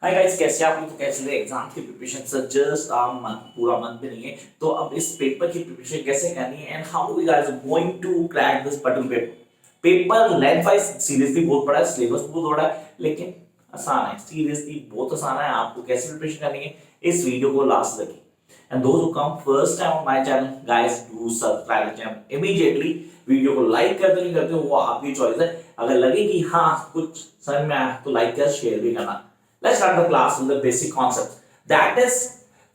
Hi guys, कैसे आप लोग? तो कैसे रहे एग्जाम की प्रिपरेशन? सर जस्ट पूरा मंथ भी नहीं है, तो अब इस पेपर की प्रिपरेशन कैसे करनी है and how we guys are going to crack this particular paper length wise seriously बहुत बड़ा है, सिलेबस बहुत बड़ा है, लेकिन आसान है। सीरियसली बहुत आसान है। आपको कैसे प्रिपरेशन करनी है इस वीडियो को लास्ट तक, and those who come first time on my channel, guys do subscribe the channel immediately. Video को लाइक करते नहीं करते हो वो आपकी चॉइस है। अगर लगे कि हाँ कुछ समझ में आया तो लाइक कर, शेयर भी करना। Let's start the class with the basic concept. That is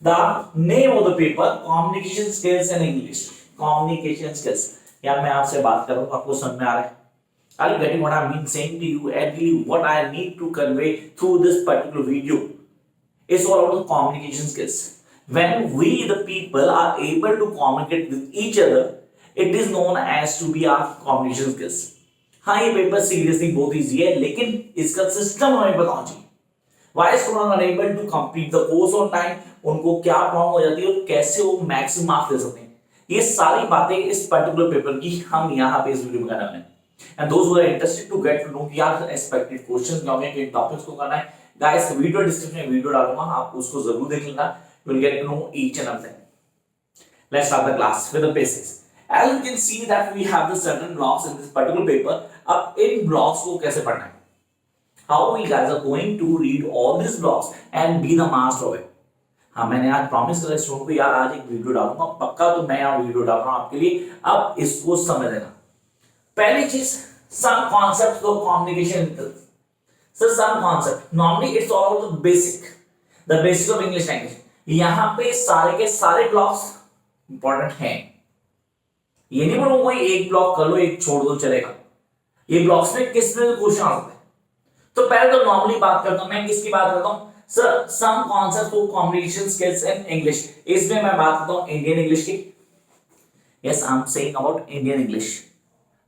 the name of the paper, communication skills in English. Communication skills. यार मैं आपसे बात कर रहा हूँ, आपको समझ में आ रहा है? Are you getting what I mean saying to you? Actually, what I need to convey through this particular video is all about the communication skills. When we, the people, are able to communicate with each other, it is known as to be our communication skills. हाँ ये paper seriously बहुत easy है, लेकिन इसका system हमें पता होना चाहिए। Why is student unable to complete the course on time? उनको क्या प्रॉब्लम हो जाती है और कैसे वो मैक्सिमम मार्क्स ले सकते हैं, ये सारी बातें इस पर्टिकुलर पेपर की हम यहाँ पे इस वीडियो में करने वाले हैं। And those who are interested to get to know क्या एक्सपेक्टेड क्वेश्चंस क्या होंगे, किन टॉपिक्स को करना है, गाइस वीडियो डिस्क्रिप्शन में वीडियो डालूंगा, आप उसको जरूर देख लेना। You will get to know each and everything. Let's start the class with the basics. As you can see that we have the certain blocks in this particular paper. अब इन blocks को कैसे पढ़ना है? How we guys are going to read all these blocks and be the master of it. हाँ मैंने आज promise करा student को, यार आज एक वीडियो डालूंगा पक्का, तो मैं यहाँ वीडियो डाल रहा हूँ आपके लिए। अब इसको समझ लेना। पहली चीज, some concepts of communication. So some concept normally it's all about the basic of English language. यहाँ पे सारे के सारे ब्लॉक्स इंपॉर्टेंट हैं। ये नहीं बोलूंगा कोई एक ब्लॉक कर लो एक छोड़ दो चलेगा। ये ब्लॉक्स में किस में क्वेश्चन आ सकते हैं। तो पहले तो नॉर्मली बात करता हूं, मैं किसकी बात करता हूं? Sir some concept of communication skills in English. इसमें मैं बात करता हूं इंडियन इंग्लिश की। Yes I am saying about Indian English.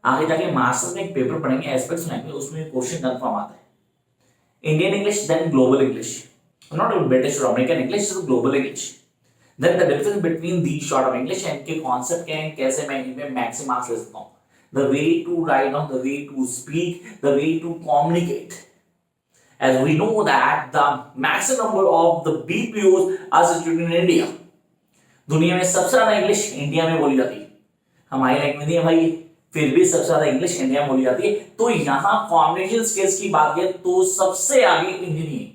आगे जाके मास्टर्स में एक पेपर पढ़ेंगे एस्पेक्ट्स लैंग्वेज, उसमें क्वेश्चन कंफर्म आता है। Indian English, then global English, not British और American English, global English. Then the difference between the short of English and के कॉन्सेप्ट क्या है, कैसे मैं इनमें मैक्सिमम मार्क्स ले सकता हूं। The way to write down, the way to speak, the way to communicate. As we know that the maximum number of the BPOs are situated in India. दुनिया में सबसे ज्यादा इंग्लिश इंडिया में बोली जाती है। हमारी लैंग्वेज नहीं है भाई, फिर भी सबसे ज्यादा इंग्लिश इंडिया में बोली जाती है। तो यहाँ कम्युनिकेशन स्किल्स की बात करें तो सबसे आगे इंडियन ही है।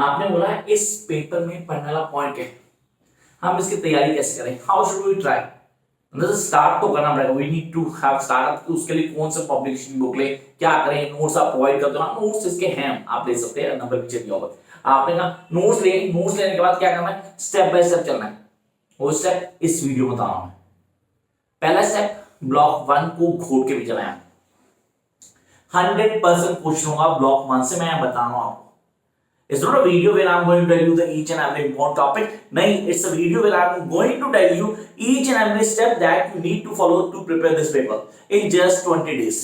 आपने बोला इस पेपर में पढ़ने वाला पॉइंट है, हम इसकी तैयारी कैसे करें? How should we try? Start तो करना पड़ेगा। We need to have start. तो उसके लिए कौन सा पब्लिकेशन बुक ले, क्या करें, नोट्स आप प्रोवाइड करते हो? नोट्स इसके हैं, आप ले सकते हैं, नंबर पीछे दिया होगा। आपने कहा नोट्स ले, नोट्स लेने के बाद क्या करना है? स्टेप बाय स्टेप चलना है। वो स्टेप इस वीडियो में बता रहा हूं। पहला स्टेप, ब्लॉक 1 को घोट के भी चलाया। 100% क्वेश्चन होगा ब्लॉक 1 से, मैं बता रहा हूं आपको। It's not a video where I'm going to tell you the each and every important topic. नहीं, it's a video where I'm going to tell you each and every step that you need to follow to prepare this paper in just 20 days.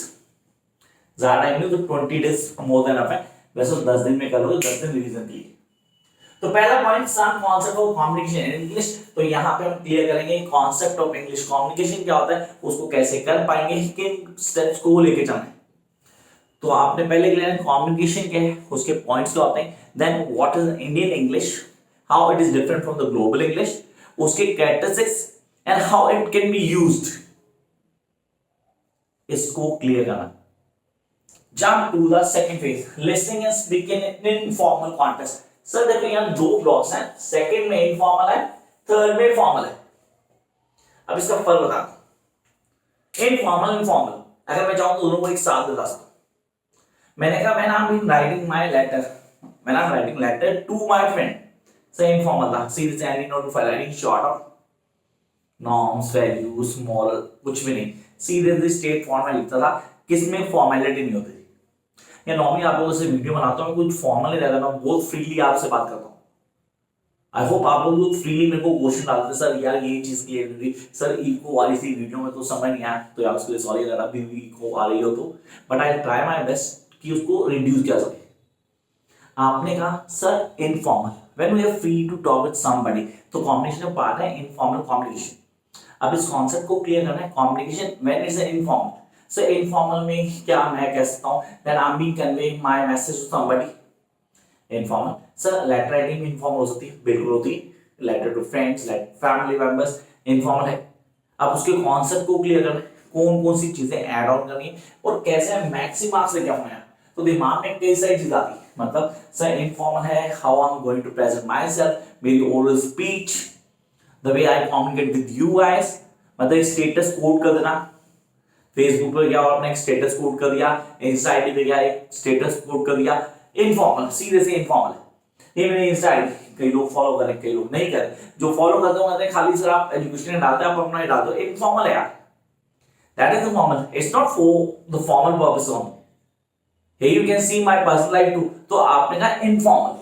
ज़्यादा time नहीं, तो 20 days more than enough है। वैसे 10 दिन में कर लो, 10 दिन रिवीजन के लिए। तो पहला point, some concept of communication in English. तो यहाँ पे हम क्लियर करेंगे कॉन्सेप्ट ऑफ इंग्लिश कम्युनिकेशन क्या होता है, उसको कैसे कर पाएंगे, किन स्टेप्स को लेके चलना है। तो आपने पहले क्लियर कम्युनिकेशन क्या है, उसके पॉइंट्स क्या होते हैं, then what is Indian English, how it is different from the global English, उसके characteristics and how it can be used, इसको क्लियर करना। Jump to the second phase, listening and speaking in informal context. Sir देखो यहाँ दो blocks हैं, second में informal है, third में फॉर्मल है। अब इसका फर्क बता दो। इनफॉर्मल इनफॉर्मल अगर मैं चाहूं तो दोनों को एक साथ बता सकता हूं। मैंने कहा when I'm writing my letter, when I'm writing letter to my friend, say informal था, सीधे से any note file writing short of norms, values, moral, कुछ भी नहीं, सीधे से स्टेट फॉर्म में लिखता था। किसमें फॉर्मेलिटी नहीं होती थी। या नॉर्मली आप लोगों से वीडियो बनाता हूँ, कुछ फॉर्मल नहीं रहता, मैं बहुत फ्रीली आपसे बात करता हूँ। आई होप आप लोग फ्रीली मेरे को क्वेश्चन डालते हैं, सर यार ये चीज क्लियर नहीं हुई, सर इको वाली थी वीडियो में तो समझ नहीं आया, तो यार उसके लिए सॉरी अगर अभी भी इको आ रही हो तो, but I try my best कि उसको रिड्यूस किया सके। आपने कहा sir informal, when we are free to talk with somebody, तो कम्युनिकेशन का पार्ट है इनफॉर्मल कम्युनिकेशन। अब इस कॉन्सेप्ट को क्लियर करना है, communication when is informal. So informal में क्या मैं कह सकता हूं, that I am being conveying my message to somebody, informal sir letter writing भी इनफॉर्मल हो सकती है, बिल्कुल होती है, letter to friends, letter family members, informal है। अब उसके कॉन्सेप्ट को क्लियर करना है, कौन कौन सी चीजें ऐड ऑन करनी है और कैसे मैक्सिमम मार्क्स लेके आना है, तो दिमाग में कई सारी चीज आती है। मतलब सर इनफॉर्मल है, how I am going to present myself, मेरी oral speech, the way I communicate with you guys, मतलब स्टेटस कोड कर देना, फेसबुक पे गया और अपने एक स्टेटस कोड कर दिया, इंस्टा आईडी पे गया एक स्टेटस कोड कर दिया, इनफॉर्मल, सीधे से इनफॉर्मल है। ये मेरी इंस्टा आईडी, कई लोग फॉलो करें कई लोग नहीं करें, जो फॉलो करते हो कहते हैं खाली सर आप एजुकेशन डालते हैं, आप अपना ही डाल दो, इनफॉर्मल है यार, that is the formal, it's not for the formal purpose only. Here you can see my personal life too, तो आपने कहा इनफॉर्मल,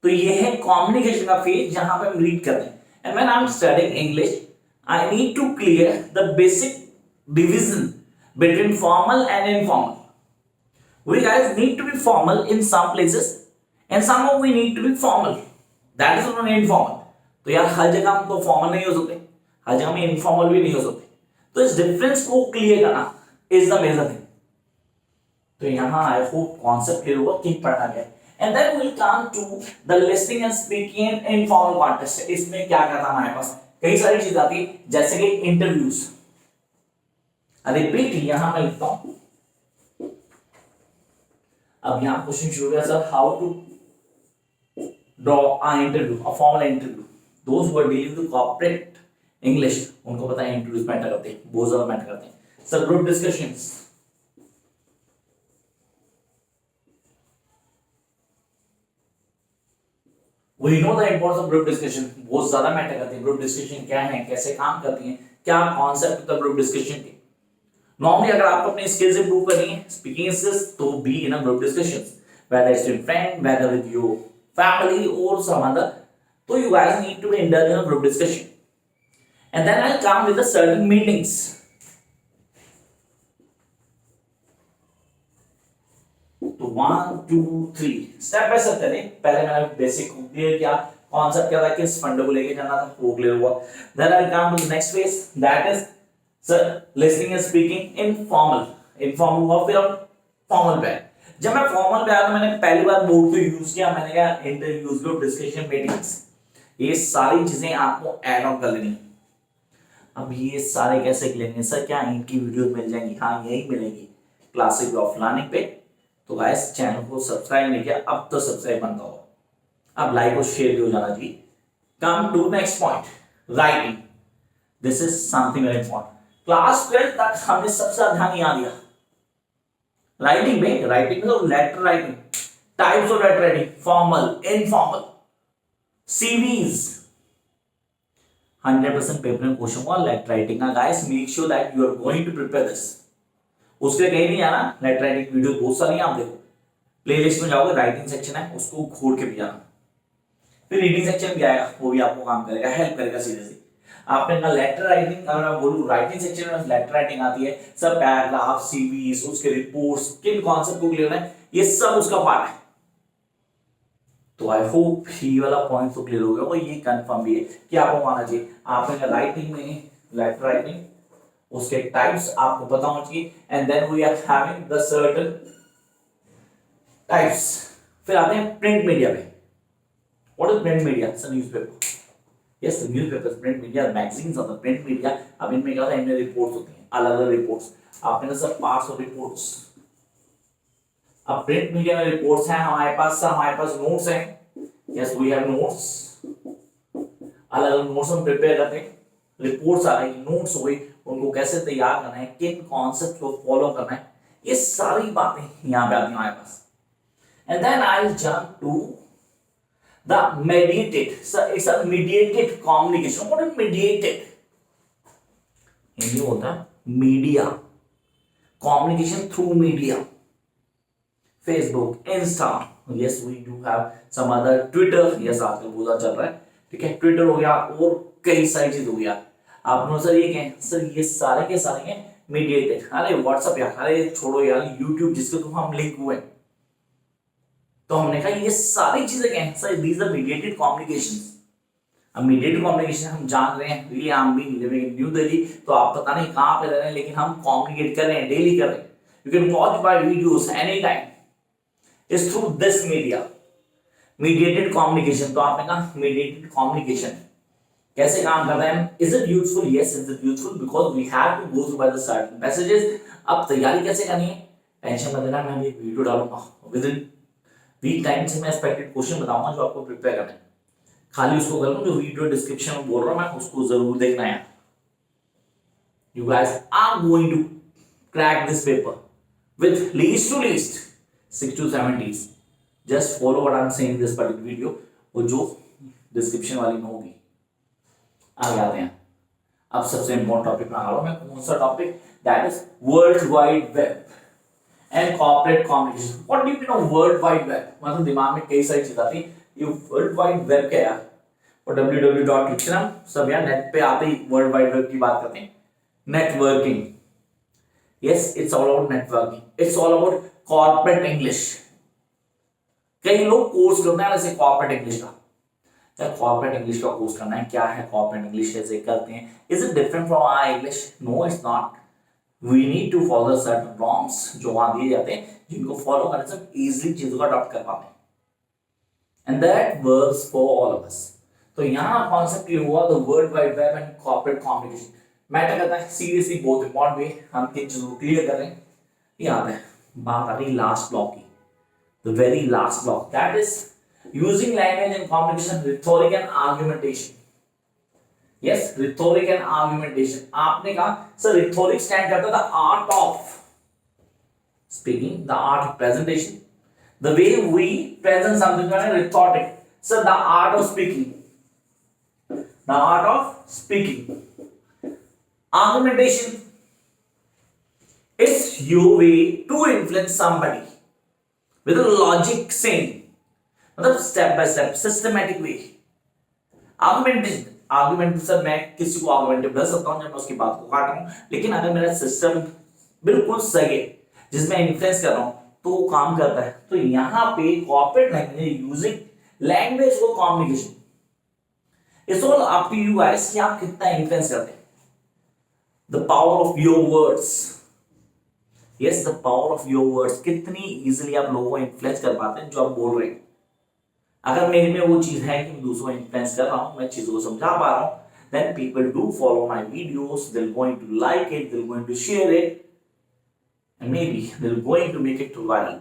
तो ये है कम्युनिकेशन का फेज जहां पे हम रीड करते हैं। And when I am studying English I need to clear the basic division between formal and informal. We guys need to be formal in some places and somehow we need to be formal, that is not informal। तो यार हर जगह हम तो formal नहीं हो सकते, हर जगह में इनफॉर्मल भी नहीं हो सकते, तो इस डिफरेंस को क्लियर करना इज द मेजर थिंग। तो यहां आई होप कॉन्सेप्ट क्लियर होगा कि पढ़ना क्या है। And then will come to the listening and speaking in informal context. इसमें क्या क्या था हमारे पास, कई सारी चीज आती है जैसे कि इंटरव्यूज, रिपीट यहां मैं लिखता हूं। अब यहां क्वेश्चन शुरू है sir, how to draw a interview, a formal interview. Those who are dealing with corporate English उनको पता है इंटरव्यूज मैटर करते हैं, बहुत ज्यादा मैटर करते हैं। Sir group discussions, We know the importance of group discussion, बहुत ज्यादा मैटर करती है। ग्रुप डिस्कशन क्या है, कैसे काम करती है, क्या कॉन्सेप्ट होता है ग्रुप डिस्कशन के। नॉर्मली अगर आपको अपनी स्किल्स इंप्रूव करनी है, स्पीकिंग स्किल्स, तो be in a group discussions, whether it's with friend, whether with your family or some other, so you guys need to be indulged in a group discussion। And then I'll come with the certain meetings। तो 1 2 3 step by step चलें। पहले मैंने basic दिया, क्या concept क्या था, किस फंडे को लेके जाना था, वो क्लियर हुआ। Then I come to the next phase, that is sir listening and speaking in formal. Informal हुआ, फिर हम फॉर्मल पे। जब मैं फॉर्मल पे आया तो मैंने पहली बार बोर्ड को यूज किया, मैंने कहा इंटरव्यूज, ग्रुप डिस्कशन, मीटिंग्स, ये सारी चीजें आपको ऐड ऑन कर लेनी। अब ये सारे कैसे लेंगे सर, क्या इनकी वीडियो मिल जाएंगी? हाँ यही मिलेंगी क्लासिक ऑफ लर्निंग पे। तो गाइस चैनल को सब्सक्राइब नहीं किया, अब तो सब्सक्राइब बनता हो, अब लाइक और शेयर भी हो जाना चाहिए। Come to next point, writing. This is something very important. Class 12 तक हमने सबसे ज्यादा ध्यान यहाँ दिया राइटिंग में। राइटिंग में तो letter writing, types of letter writing, formal, informal, CVs. 100% paper में क्वेश्चन हुआ लेटर राइटिंग का। Guys make sure that you are going to prepare this. उसके कहीं नहीं जाना, लेटर राइटिंग वीडियो बहुत सारी आप देखो, प्लेलिस्ट में जाओगे राइटिंग सेक्शन है, उसको खोल के भी जाना। फिर रीडिंग सेक्शन भी आएगा, वो भी आपको काम करेगा, हेल्प करेगा सीधे से। आपने कहा लेटर राइटिंग, अगर मैं बोलूं राइटिंग सेक्शन में लेटर राइटिंग आती है, सब पैराग्राफ, सीवीज, उसके रिपोर्ट्स, किन कॉन्सेप्ट को क्लियर है, ये सब उसका पार्ट है। तो आई होप ये वाला पॉइंट तो क्लियर हो गया और ये कंफर्म भी है कि आपको माना चाहिए। आपने राइटिंग में लेटर राइटिंग, उसके टाइप्स आपको पता होना चाहिए। And then we are having the certain types. फिर आते हैं प्रिंट मीडिया पे। What is print media? Sir newspaper. Yes newspapers, print media, magazines और द प्रिंट मीडिया। अब इनमें क्या होता है, इनमें रिपोर्ट्स होती हैं, अलग अलग रिपोर्ट्स। आपने कहा सर पार्ट्स ऑफ रिपोर्ट्स। अब प्रिंट मीडिया में रिपोर्ट्स हैं हमारे पास, सर हमारे पास नोट्स हैं। यस वी हैव नोट्स, अलग अलग नोट्स हम प्रिपेयर करते हैं। रिपोर्ट्स आ गई, नोट्स हो गई, उनको कैसे तैयार करना है, किन कॉन्सेप्ट को फॉलो करना है, ये सारी बातें यहाँ पे आती हैं हमारे पास। And then I will jump to the mediated, so it's a mediated communication। what is mediated? Hindi होता है media, communication through media, Facebook, Insta, yes we do have some other, Twitter, yes आजकल बहुत चल रहा है, ठीक है, ट्विटर हो गया और कई सारी चीज हो गया। आप सर ये कहें, सर ये सारे के सारे हैं मीडिएटेड। अरे व्हाट्सएप यार, अरे छोड़ो यार, यूट्यूब जिसके तो हम लिंक हुए, तो हमने कहा ये सारी चीजें क्या हैं sir, these are mediated communications. अब मीडिएटेड कम्युनिकेशन हम जान रहे हैं, really I am being living in New Delhi, तो आप पता नहीं कहां पे रह रहे हैं, लेकिन हम कम्युनिकेट कर रहे हैं, डेली कर रहे हैं। You can watch my videos any time is through this media, mediated communication. तो आपने कहा mediated communication कैसे काम करता है? Is it useful? Yes, is it useful? Because we have to go through by the certain passages. अब तैयारी कैसे करनी है? टेंशन मत लेना, मैं एक वीडियो डालूंगा विद इन वीक टाइम से, मैं एक्सपेक्टेड क्वेश्चन बताऊंगा जो आपको प्रिपेयर करना है। खाली उसको कर लो, जो वीडियो डिस्क्रिप्शन में बोल रहा हूं मैं उसको जरूर देखना है। You guys are going to crack this paper with least to least 6 to 7 days. Just follow what I'm saying in this particular video, वो जो डिस्क्रिप्शन वाली में होगी। आगे आते हैं, अब सबसे इंपॉर्टेंट टॉपिक में आ रहा हूं मैं। कौन सा topic? That is world wide web and corporate communication. What do you mean of world wide web? मतलब दिमाग में कई सारी चीजें आती हैं। ये वर्ल्ड वाइड वेब क्या है? और www लिखते हैं हम सब, यार नेट पे आते ही वर्ल्ड वाइड वेब की बात करते हैं। Networking, yes, it's all about networking, it's all about corporate English. कई लोग कोर्स करते हैं ऐसे कॉर्पोरेट इंग्लिश का। कॉर्पोरेट इंग्लिश का कोर्स करना है, क्या है कॉर्पोरेट इंग्लिश, कैसे करते हैं? Is it different from our English? No, it's not. We need to follow certain norms जो वहां दिए जाते हैं, जिनको फॉलो करने से इजीली चीजों का अडॉप्ट कर पाते हैं, and that works for all of us. तो यहाँ कॉन्सेप्ट ये हुआ the world wide web and corporate communication. Matter करता है सीरियसली बहुत इंपॉर्टेंट वे, हम तीन चीजों को क्लियर कर रहे हैं। ये आता है, बात आ रही लास्ट ब्लॉक की, the very last block, that is using language and communication, rhetoric and argumentation. Yes, rhetoric and argumentation. आपने कहा सर rhetoric stand करता था art of speaking, the art of presentation, the way we present something का rhetoric. Sir, the art of speaking, the art of speaking. Argumentation is your way to influence somebody with a logic saying, मतलब step by step systematic way. Argument sir मैं किसी को आर्गुमेंटिव कर सकता हूं जब मैं उसकी बात को काट रहा हूं, लेकिन अगर मेरा सिस्टम बिल्कुल सही है जिसमें इन्फ्लुएंस कर रहा हूं तो वो काम करता है। तो यहां पे corporate language, using language for communication, it's all up to you guys कि आप कितना इन्फ्लुएंस करते हैं। The power of your words, yes, the power of your words, कितनी इजीली आप लोगों को इन्फ्लुएंस कर पाते हैं जो आप बोल रहे हैं। अगर मेरे में वो चीज है कि मैं दूसरों को इन्फ्लुएंस कर रहा हूं, मैं चीजों को समझा पा रहा हूं, then people do follow my videos, they're going to like it, they're going to share it, and maybe they're going to make it viral.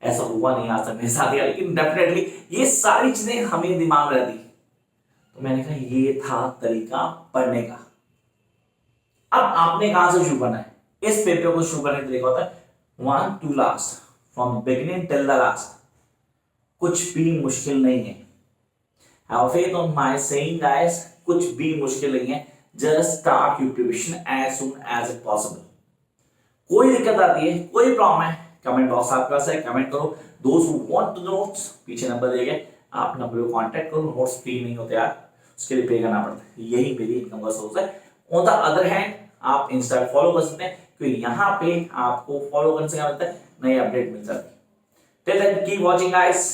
ऐसा हुआ नहीं आज तक मेरे साथ यार, लेकिन डेफिनेटली ये सारी चीजें हमें दिमाग में रहती। तो मैंने कहा ये था तरीका पढ़ने का। अब आपने कहां से शुरू करना है? इस पेपर को शुरू करने का तरीका होता है 1 to last, from beginning till the last। कुछ भी मुश्किल नहीं है। Have faith on my saying guys, कुछ भी मुश्किल नहीं है। Just start your preparation as soon as possible। कोई दिक्कत आती है, कोई प्रॉब्लम है, कमेंट बॉक्स आपके पास है, कमेंट करो। Those who want to notes, पीछे नंबर दिए आप नंबर को कांटेक्ट करो। नोट्स फ्री नहीं होते यार, उसके लिए पे करना पड़ता है। यही मेरी इनकम का सोर्स है। ऑन द अदर हैंड आप इंस्टा फॉलो कर सकते हैं, क्योंकि यहाँ पे आपको फॉलो करने से क्या मिलता है, नई अपडेट मिल जाती है। Till then, keep watching guys.